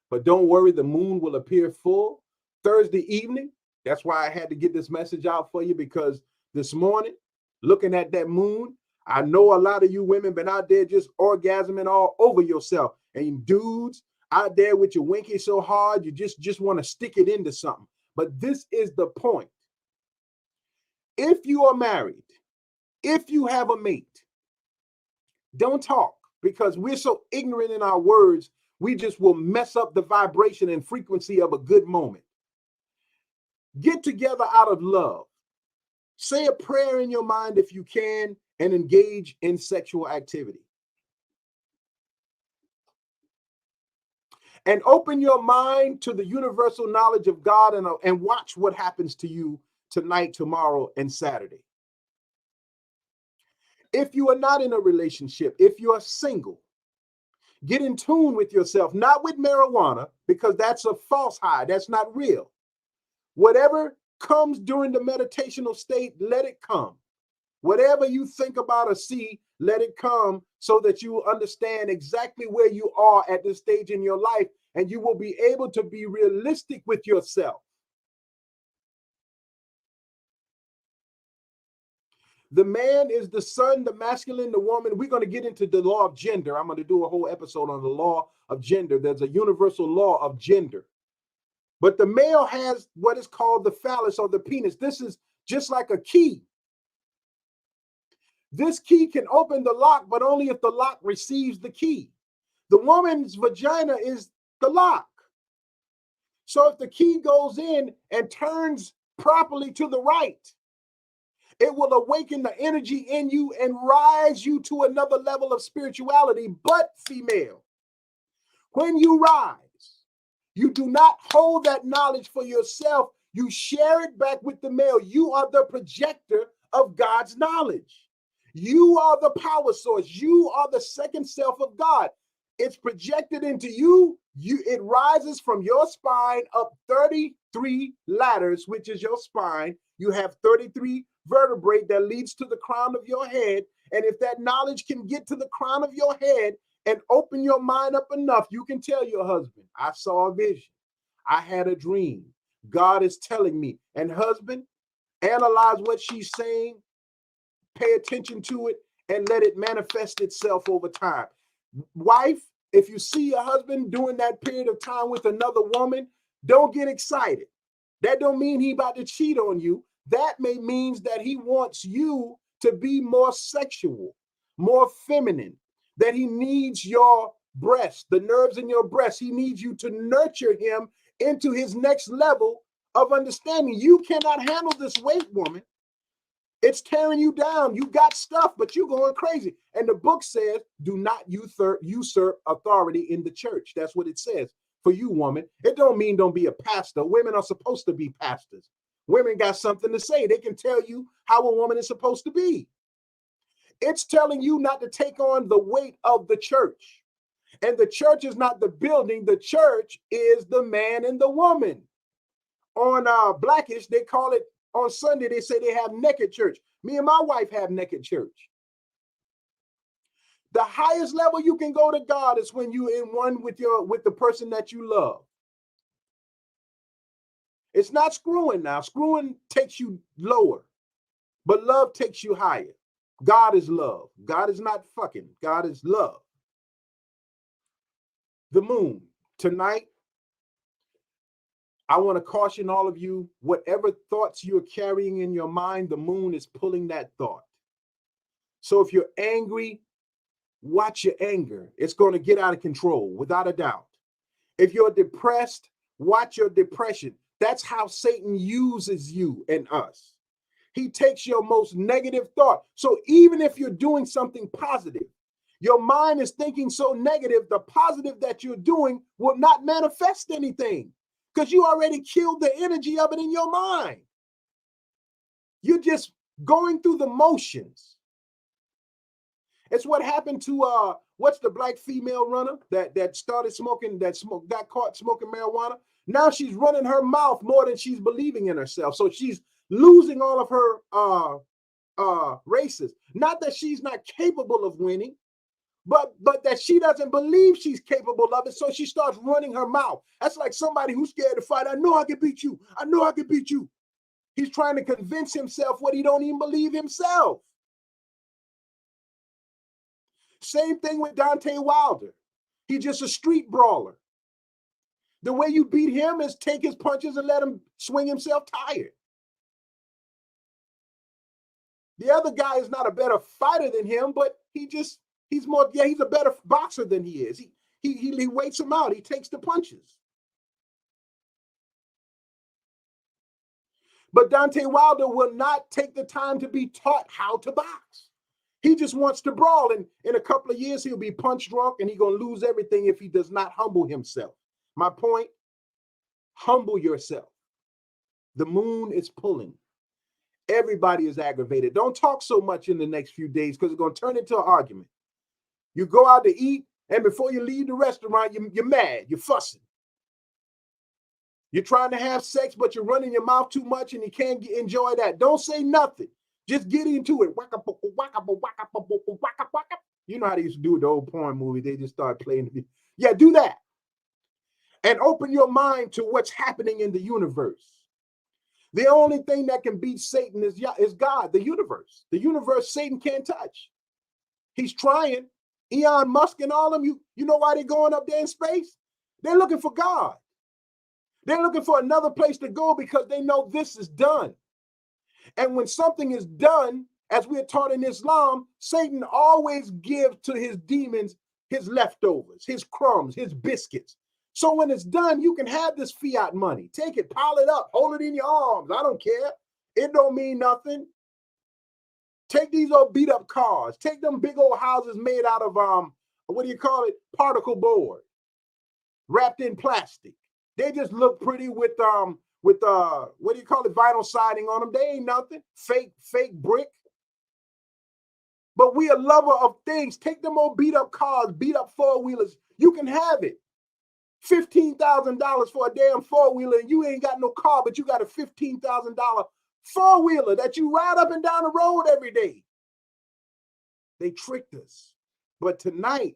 S1: But don't worry, the moon will appear full Thursday evening. That's why I had to get this message out for you, because this morning, looking at that moon, I know a lot of you women been out there just orgasming all over yourself. And dudes out there with your winky so hard, you just want to stick it into something. But this is the point. If you are married, if you have a mate, don't talk, because we're so ignorant in our words, we just will mess up the vibration and frequency of a good moment. Get together out of love. Say a prayer in your mind if you can, and engage in sexual activity. And open your mind to the universal knowledge of God, and watch what happens to you tonight, tomorrow, and Saturday. If you are not in a relationship, if you are single, get in tune with yourself, not with marijuana, because that's a false high. That's not real. Whatever comes during the meditational state, let it come. Whatever you think about or see, let it come, so that you understand exactly where you are at this stage in your life, and you will be able to be realistic with yourself. The man is the son, the masculine, the woman. We're going to get into the law of gender. I'm going to do a whole episode on the law of gender. There's a universal law of gender. But the male has what is called the phallus, or the penis. This is just like a key. This key can open the lock, but only if the lock receives the key. The woman's vagina is the lock. So if the key goes in and turns properly to the right, it will awaken the energy in you and rise you to another level of spirituality. But female, when you rise, you do not hold that knowledge for yourself. You share it back with the male. You are the projector of God's knowledge. You are the power source. You are the second self of God. It's projected into you. It rises from your spine up 33 ladders, which is your spine. You have 33 vertebrae that leads to the crown of your head. And if that knowledge can get to the crown of your head and open your mind up enough, you can tell your husband, I saw a vision. I had a dream. God is telling me. And husband, analyze what she's saying, pay attention to it, and let it manifest itself over time. Wife, if you see your husband during that period of time with another woman, don't get excited. That don't mean he about to cheat on you. That may means that he wants you to be more sexual, more feminine, that he needs your breast, the nerves in your breast. He needs you to nurture him into his next level of understanding. You cannot handle this weight, woman. It's tearing you down. You got stuff, but you're going crazy. And the book says, do not usurp authority in the church. That's what it says for you, woman. It don't mean don't be a pastor. Women are supposed to be pastors. Women got something to say. They can tell you how a woman is supposed to be. It's telling you not to take on the weight of the church. And the church is not the building. The church is the man and the woman. On Blackish, they call it, on Sunday, they say they have naked church. Me and my wife have naked church. The highest level you can go to God is when you're in one with the person that you love. It's not screwing now. Screwing takes you lower, but love takes you higher. God is love. God is not fucking. God is love. The moon tonight, I want to caution all of you, whatever thoughts you're carrying in your mind, the moon is pulling that thought. So if you're angry, watch your anger. It's going to get out of control, without a doubt. If you're depressed, watch your depression. That's how Satan uses you and us. He takes your most negative thought. So even if you're doing something positive, your mind is thinking so negative, the positive that you're doing will not manifest anything because you already killed the energy of it in your mind. You're just going through the motions. It's what happened to what's the black female runner that started smoking, got caught smoking marijuana. Now she's running her mouth more than she's believing in herself. So she's losing all of her races. Not that she's not capable of winning, but that she doesn't believe she's capable of it. So she starts running her mouth. That's like somebody who's scared to fight. I know I can beat you. I know I can beat you. He's trying to convince himself what he don't even believe himself. Same thing with Dante Wilder. He's just a street brawler. The way you beat him is take his punches and let him swing himself tired. The other guy is not a better fighter than him, but he's a better boxer than he is. He waits him out. He takes the punches. But Dante Wilder will not take the time to be taught how to box. He just wants to brawl, and in a couple of years, he'll be punch drunk, and he's going to lose everything if he does not humble himself. My point, humble yourself. The moon is pulling. Everybody is aggravated. Don't talk so much in the next few days because it's going to turn into an argument. You go out to eat, and before you leave the restaurant, you're mad. You're fussing. You're trying to have sex, but you're running your mouth too much, and you can't enjoy that. Don't say nothing. Just get into it. You know how they used to do with the old porn movie. They just start playing. Yeah, do that. And open your mind to what's happening in the universe. The only thing that can beat Satan is God, the universe. The universe Satan can't touch. He's trying. Elon Musk and all of them, you know why they're going up there in space? They're looking for God. They're looking for another place to go because they know this is done. And when something is done, as we're taught in Islam, Satan always gives to his demons his leftovers, his crumbs, his biscuits. So when it's done, you can have this fiat money. Take it, pile it up, hold it in your arms. I don't care. It don't mean nothing. Take these old beat up cars. Take them big old houses made out of particle board, wrapped in plastic. They just look pretty with vinyl siding on them. They ain't nothing. Fake brick. But we a lover of things. Take them old beat up cars, beat up four-wheelers. You can have it. $15,000 for a damn four-wheeler, and you ain't got no car, but you got a $15,000 four-wheeler that you ride up and down the road every day. They tricked us. But tonight,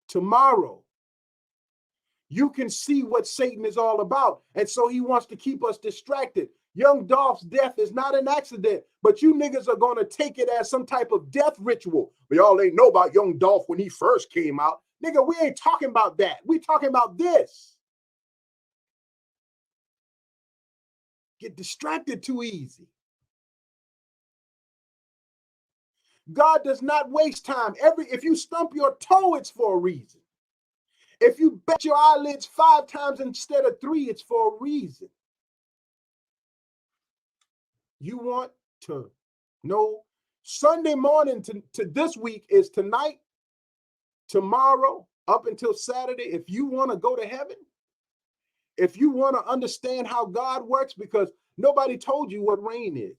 S1: tomorrow, you can see what Satan is all about. And so he wants to keep us distracted. Young Dolph's death is not an accident, but you niggas are going to take it as some type of death ritual. We all ain't know about Young Dolph when he first came out. Nigga, we ain't talking about that. We talking about this. Get distracted too easy. God does not waste time. If you stump your toe, it's for a reason. If you bet your eyelids 5 times instead of 3, it's for a reason. You want to know Sunday morning to this week is tonight, tomorrow, up until Saturday. If you want to go to heaven, if you want to understand how God works, because nobody told you what rain is.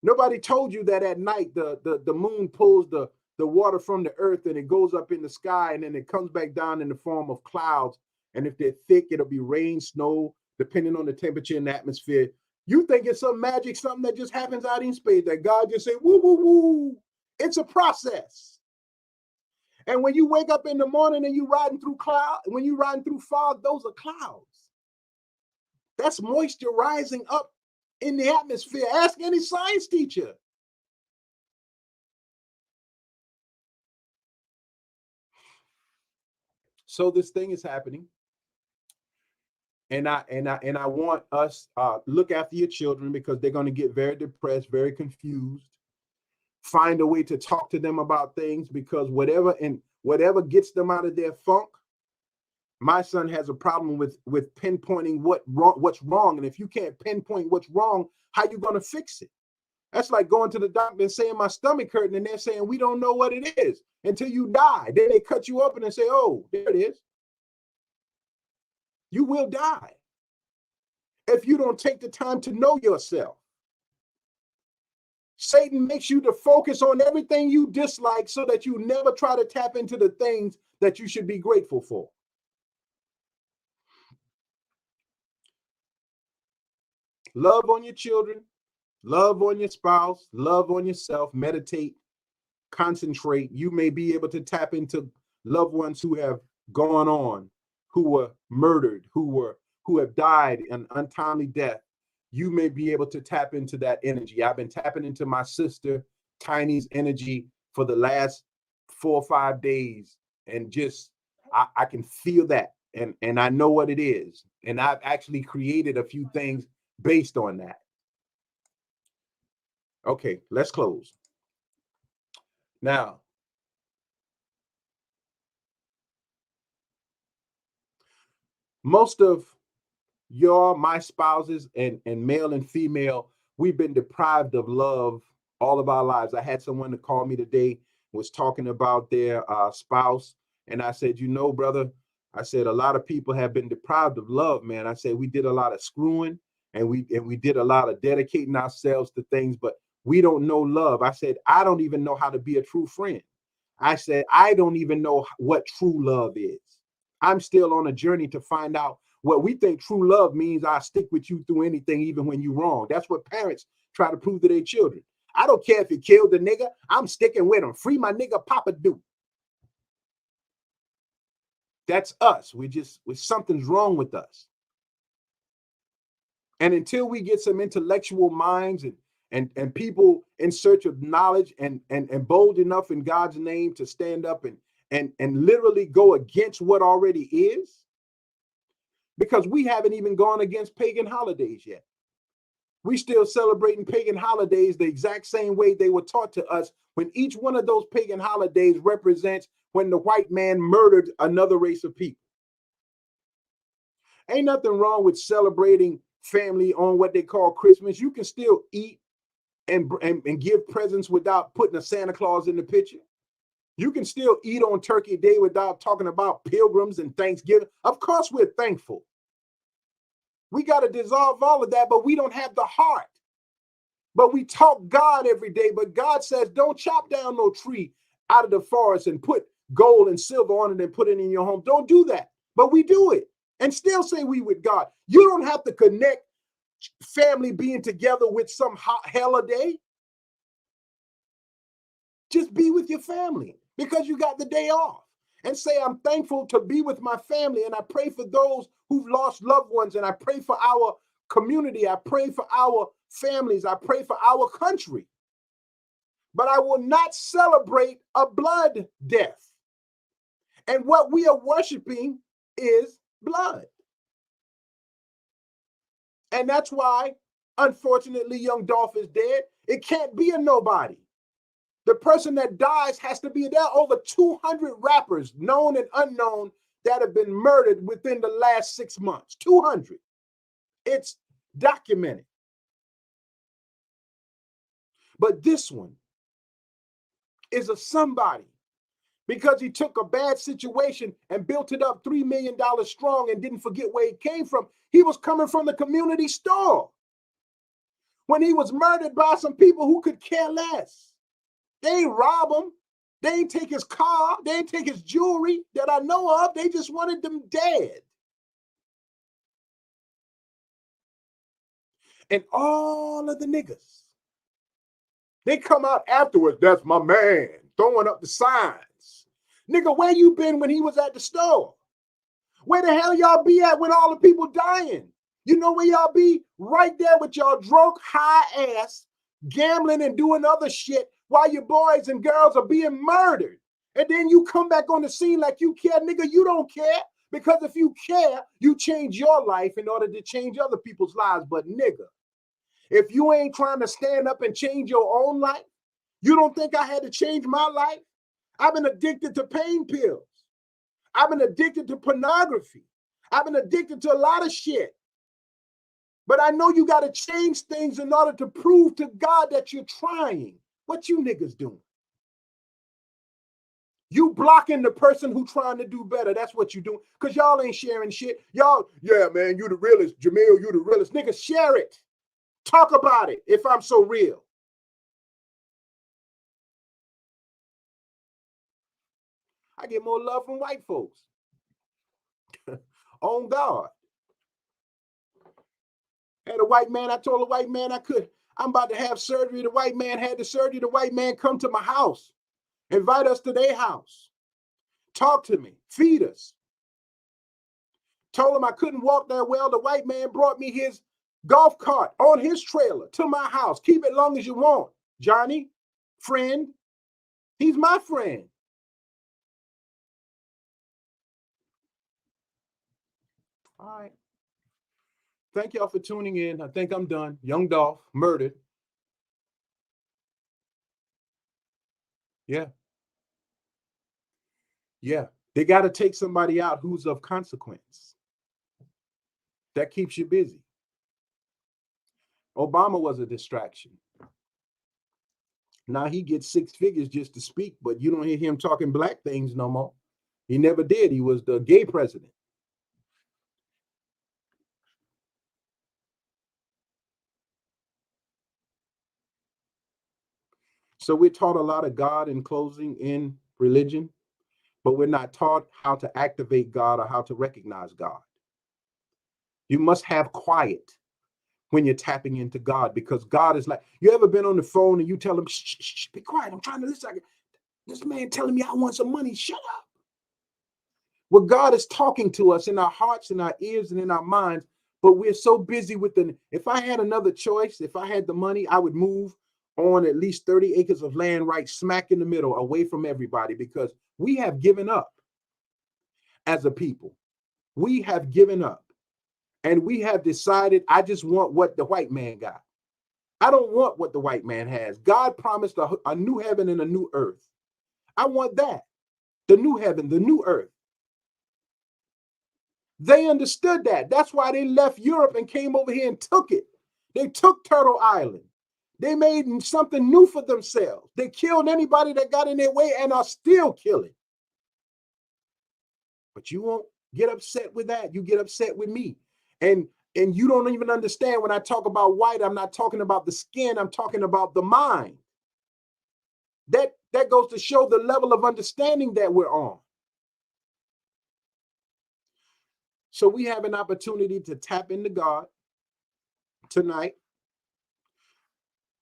S1: Nobody told you that at night the moon pulls the water from the earth and it goes up in the sky and then it comes back down in the form of clouds. And if they're thick, it'll be rain, snow, depending on the temperature in the atmosphere. You think it's some magic, something that just happens out in space, that God just say, woo, woo, woo. It's a process. And when you wake up in the morning and you're riding through when you're riding through fog, those are clouds. That's moisture rising up in the atmosphere. Ask any science teacher. So this thing is happening. And I want us look after your children, because they're going to get very depressed, very confused. Find a way to talk to them about things, because whatever gets them out of their funk. My son has a problem with pinpointing what's wrong, and if you can't pinpoint what's wrong, how you going to fix it? That's like going to the doctor and saying my stomach hurting, and they're saying we don't know what it is until you die. Then they cut you open and say, oh, there it is. You will die if you don't take the time to know yourself. Satan makes you to focus on everything you dislike so that you never try to tap into the things that you should be grateful for. Love on your children, love on your spouse, love on yourself, meditate, concentrate. You may be able to tap into loved ones who have gone on, who were murdered, who have died an untimely death. You may be able to tap into that energy. I've been tapping into my sister Tiny's energy for the last 4 or 5 days, and just I can feel that, and I know what it is, and I've actually created a few things based on that. Okay, let's close. Now, most of my spouses and male and female, we've been deprived of love all of our lives. I had someone to call me today, was talking about their spouse, and I said, brother, I said, a lot of people have been deprived of love, man. I said, we did a lot of screwing, and we did a lot of dedicating ourselves to things, but we don't know love. I said, I don't even know how to be a true friend. I said, I don't even know what true love is. I'm still on a journey to find out what we think true love means. I stick with you through anything, even when you're wrong. That's what parents try to prove to their children. I don't care if you killed the nigga. I'm sticking with him. Free my nigga, Papa do. That's us. Something's wrong with us. And until we get some intellectual minds and people in search of knowledge and bold enough in God's name to stand up and literally go against what already is, because we haven't even gone against pagan holidays yet. We still celebrating pagan holidays the exact same way they were taught to us, when each one of those pagan holidays represents when the white man murdered another race of people. Ain't nothing wrong with celebrating family on what they call Christmas. You can still eat and give presents without putting a Santa Claus in the picture. You can still eat on Turkey Day without talking about pilgrims and Thanksgiving. Of course, we're thankful. We got to dissolve all of that, but we don't have the heart. But we talk God every day, but God says, don't chop down no tree out of the forest and put gold and silver on it and put it in your home. Don't do that. But we do it and still say we with God. You don't have to connect family being together with some holiday. Just be with your family because you got the day off, and say, I'm thankful to be with my family. And I pray for those who've lost loved ones. And I pray for our community. I pray for our families. I pray for our country. But I will not celebrate a blood death. And what we are worshiping is blood. And that's why, unfortunately, young Dolph is dead. It can't be a nobody. The person that dies has to be there. Over 200 rappers, known and unknown, that have been murdered within the last 6 months. 200. It's documented. But this one is a somebody, because he took a bad situation and built it up $3 million strong and didn't forget where he came from. He was coming from the community store when he was murdered by some people who could care less. They ain't rob him. They ain't take his car. They ain't take his jewelry that I know of. They just wanted them dead. And all of the niggas, they come out afterwards. That's my man, throwing up the signs. Nigga, where you been when he was at the store? Where the hell y'all be at when all the people dying? You know where y'all be? Right there with y'all drunk, high ass, gambling and doing other shit while your boys and girls are being murdered. And then you come back on the scene like you care. Nigga, you don't care, Because if you care, you change your life in order to change other people's lives. But nigga, if you ain't trying to stand up and change your own life, you don't think I had to change my life? I've been addicted to pain pills. I've been addicted to pornography. I've been addicted to a lot of shit. But I know you got to change things in order to prove to God that you're trying. What you niggas doing? You blocking the person who trying to do better. That's what you doing. Because y'all ain't sharing shit. Y'all, yeah, man, you the realest. Jamil, you the realest. Nigga, share it. Talk about it if I'm so real. I get more love from white folks. On God. Had a white man, I told a white man I'm about to have surgery. The white man had the surgery. The white man come to my house. Invite us to their house. Talk to me. Feed us. Told him I couldn't walk that well. The white man brought me his golf cart on his trailer to my house. Keep it long as you want. Johnny, friend. He's my friend. All right. Thank y'all for tuning in. I think I'm done. Young Dolph, murdered. Yeah. Yeah. They got to take somebody out who's of consequence. That keeps you busy. Obama was a distraction. Now he gets 6 figures just to speak, but you don't hear him talking black things no more. He never did. He was the gay president. So we're taught a lot of God in closing in religion, but we're not taught how to activate God or how to recognize God. You must have quiet when you're tapping into God, because God is like, you ever been on the phone and you tell him, shh, shh, shh, be quiet, I'm trying to listen. This man telling me I want some money, shut up. Well, God is talking to us in our hearts, in our ears, and in our minds, but we're so busy with if I had another choice, if I had the money, I would move on at least 30 acres of land right smack in the middle, away from everybody, because we have given up as a people. We have given up. And we have decided, I just want what the white man got. I don't want what the white man has. God promised a new heaven and a new earth. I want that. The new heaven, the new earth. They understood that. That's why they left Europe and came over here and took it. They took Turtle Island. They made something new for themselves. They killed anybody that got in their way and are still killing. But you won't get upset with that. You get upset with me. And you don't even understand when I talk about white, I'm not talking about the skin, I'm talking about the mind. That goes to show the level of understanding that we're on. So we have an opportunity to tap into God tonight.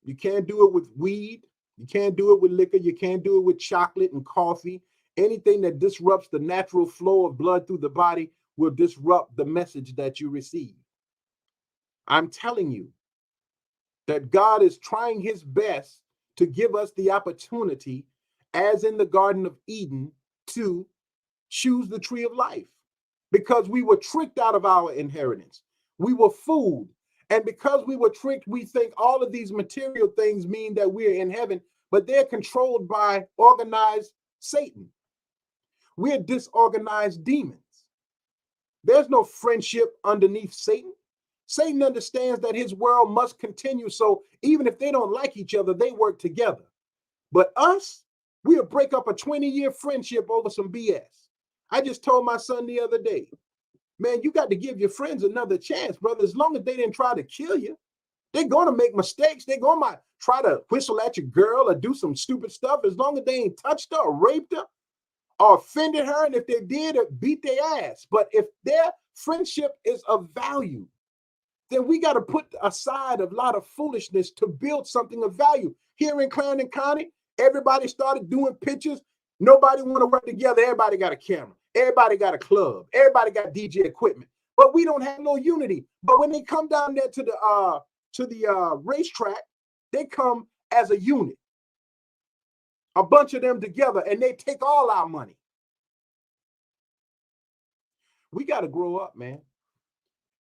S1: You can't do it with weed. You can't do it with liquor. You can't do it with chocolate and coffee. Anything that disrupts the natural flow of blood through the body will disrupt the message that you receive. I'm telling you that God is trying his best to give us the opportunity, as in the Garden of Eden, to choose the tree of life, because we were tricked out of our inheritance. We were fooled. And because we were tricked, we think all of these material things mean that we're in heaven, but they're controlled by organized Satan. We're disorganized demons. There's no friendship underneath Satan. Satan understands that his world must continue. So even if they don't like each other, they work together. But us, we'll break up a 20-year friendship over some BS. I just told my son the other day, man, you got to give your friends another chance, brother. As long as they didn't try to kill you, they're going to make mistakes. They're going to try to whistle at your girl or do some stupid stuff. As long as they ain't touched her or raped her or offended her, and if they did, beat their ass. But if their friendship is of value, then we got to put aside a lot of foolishness to build something of value. Here in Clarendon County, everybody started doing pictures. Nobody want to work together. Everybody got a camera. Everybody got a club. Everybody got DJ equipment. But we don't have no unity. But when they come down there to the racetrack, they come as a unit. A bunch of them together, and they take all our money. We got to grow up, man.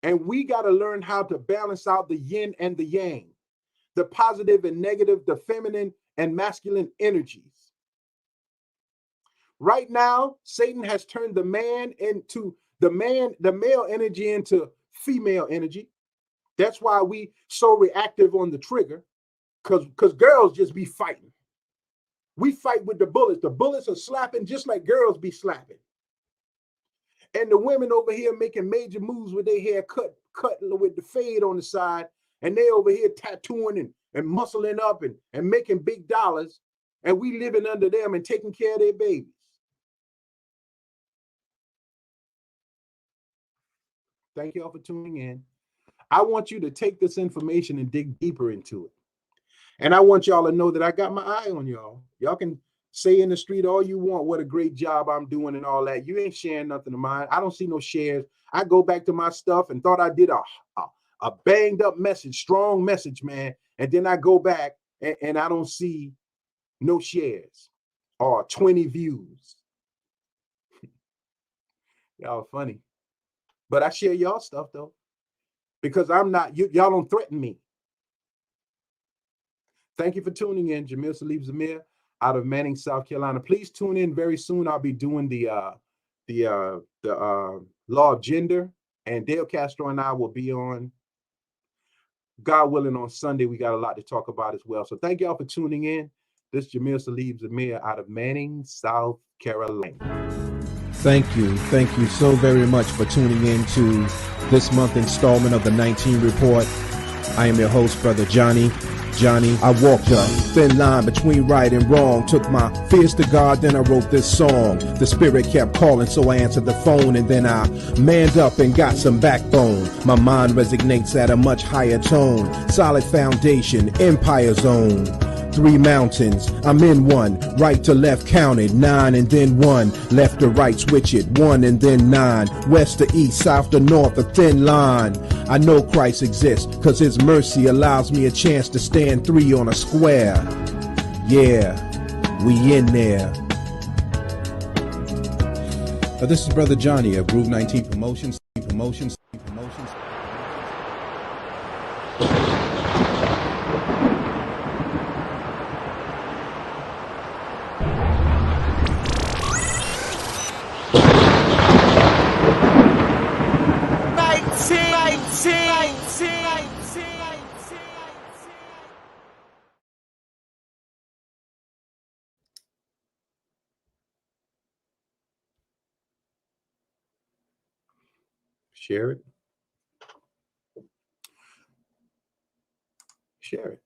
S1: And we got to learn how to balance out the yin and the yang, the positive and negative, the feminine and masculine energies. Right now, Satan has turned the male energy into female energy. That's why we so reactive on the trigger, because girls just be fighting. We fight with the bullets. The bullets are slapping just like girls be slapping. And the women over here making major moves with their hair cut with the fade on the side, and they over here tattooing and muscling up and making big dollars, and we living under them and taking care of their babies. Thank y'all for tuning in. I want you to take this information and dig deeper into it. And I want y'all to know that I got my eye on y'all. Y'all can say in the street all you want, what a great job I'm doing and all that. You ain't sharing nothing of mine. I don't see no shares. I go back to my stuff and thought I did a banged up message, strong message, man. And then I go back and I don't see no shares or 20 views. Y'all funny. But I share y'all stuff though, because I'm not, y'all don't threaten me. Thank you for tuning in. Jamil Salib Zamir out of Manning, South Carolina. Please tune in very soon. I'll be doing the law of gender, and Dale Castro and I will be on, God willing, on Sunday. We got a lot to talk about as well. So thank y'all for tuning in. This is Jamil Salib Zamir out of Manning, South Carolina.
S2: Thank you so very much for tuning in to this month installment of the 19 Report. I am your host, Brother Johnny. I walked a thin line between right and wrong, took my fears to God, then I wrote this song. The spirit kept calling, so I answered the phone, and then I manned up and got some backbone. My mind resonates at a much higher tone, solid foundation, empire zone. 3 mountains, I'm in one, right to left counted, 9 and then 1, left to right switch it, 1 and then 9, west to east, south to north, a thin line. I know Christ exists, cause his mercy allows me a chance to stand 3 on a square. Yeah, we in there. This is Brother Johnny of Groove 19 Promotions.
S1: Share it. Share it.